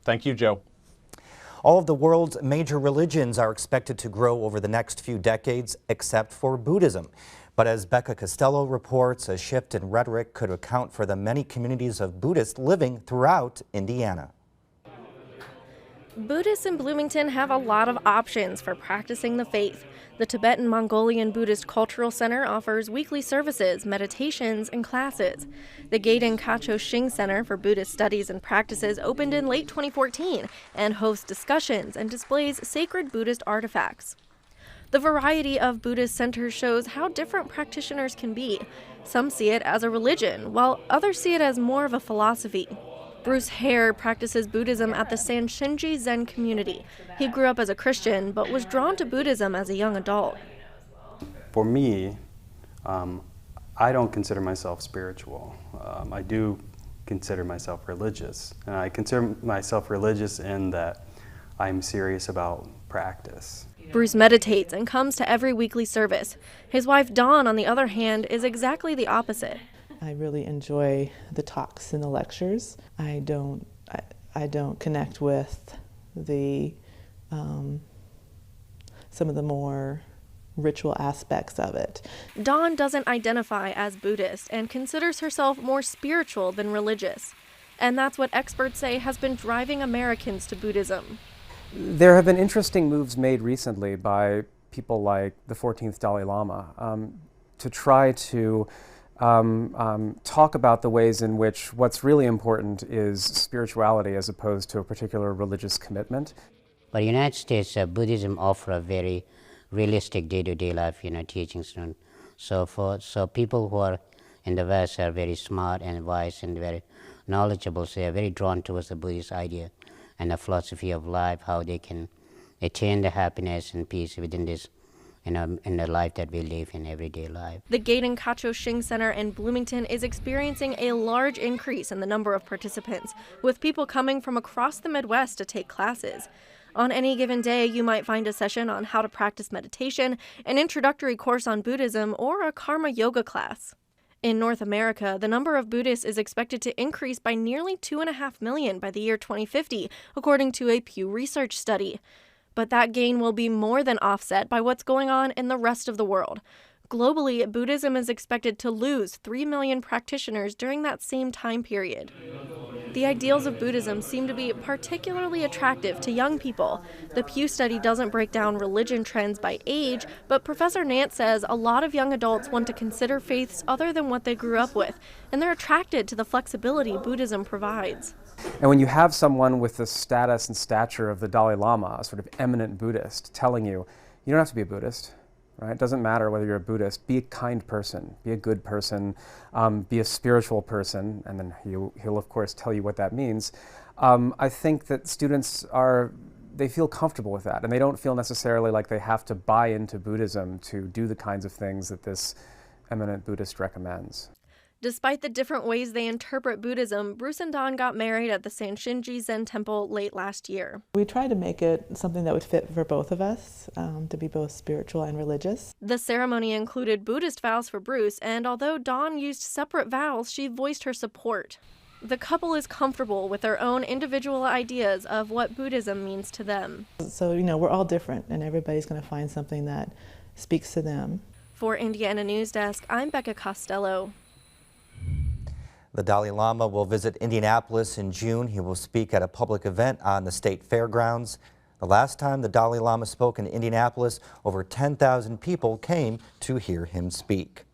Thank you, Joe. All of the world's major religions are expected to grow over the next few decades, except for Buddhism. But as Becca Costello reports, a shift in rhetoric could account for the many communities of Buddhists living throughout Indiana. Buddhists in Bloomington have a lot of options for practicing the faith. The Tibetan-Mongolian Buddhist Cultural Center offers weekly services, meditations, and classes. The Gaiden Kacho Shing Center for Buddhist Studies and Practices opened in late 2014 and hosts discussions and displays sacred Buddhist artifacts. The variety of Buddhist centers shows how different practitioners can be. Some see it as a religion, while others see it as more of a philosophy. Bruce Hare practices Buddhism at the Sanshinji Zen community. He grew up as a Christian, but was drawn to Buddhism as a young adult. For me, I don't consider myself spiritual. I do consider myself religious. And I consider myself religious in that I'm serious about practice. Bruce meditates and comes to every weekly service. His wife Dawn, on the other hand, is exactly the opposite. I really enjoy the talks and the lectures. I don't connect with the some of the more ritual aspects of it. Dawn doesn't identify as Buddhist and considers herself more spiritual than religious. And that's what experts say has been driving Americans to Buddhism. There have been interesting moves made recently by people like the 14th Dalai Lama to try to talk about the ways in which what's really important is spirituality as opposed to a particular religious commitment. But in the United States, Buddhism offers a very realistic day-to-day life, teachings. So people who are in the West are very smart and wise and very knowledgeable, so they are very drawn towards the Buddhist idea and the philosophy of life, how they can attain the happiness and peace within this in the life that we live in everyday life. The Gaiden Kacho Shing Center in Bloomington is experiencing a large increase in the number of participants, with people coming from across the Midwest to take classes. On any given day, you might find a session on how to practice meditation, an introductory course on Buddhism, or a karma yoga class. In North America, the number of Buddhists is expected to increase by nearly 2.5 million by the year 2050, according to a Pew Research study. But that gain will be more than offset by what's going on in the rest of the world. Globally, Buddhism is expected to lose 3 million practitioners during that same time period. The ideals of Buddhism seem to be particularly attractive to young people. The Pew study doesn't break down religion trends by age, but Professor Nance says a lot of young adults want to consider faiths other than what they grew up with, and they're attracted to the flexibility Buddhism provides. And when you have someone with the status and stature of the Dalai Lama, a sort of eminent Buddhist, telling you, you don't have to be a Buddhist, right? It doesn't matter whether you're a Buddhist. Be a kind person, be a good person, be a spiritual person, and then he'll of course tell you what that means. I think that students they feel comfortable with that, and they don't feel necessarily like they have to buy into Buddhism to do the kinds of things that this eminent Buddhist recommends. Despite the different ways they interpret Buddhism, Bruce and Dawn got married at the Sanshinji Zen Temple late last year. We tried to make it something that would fit for both of us, to be both spiritual and religious. The ceremony included Buddhist vows for Bruce, and although Dawn used separate vows, she voiced her support. The couple is comfortable with their own individual ideas of what Buddhism means to them. So, we're all different, and everybody's going to find something that speaks to them. For Indiana News Desk, I'm Becca Costello. The Dalai Lama will visit Indianapolis in June. He will speak at a public event on the state fairgrounds. The last time the Dalai Lama spoke in Indianapolis, over 10,000 people came to hear him speak.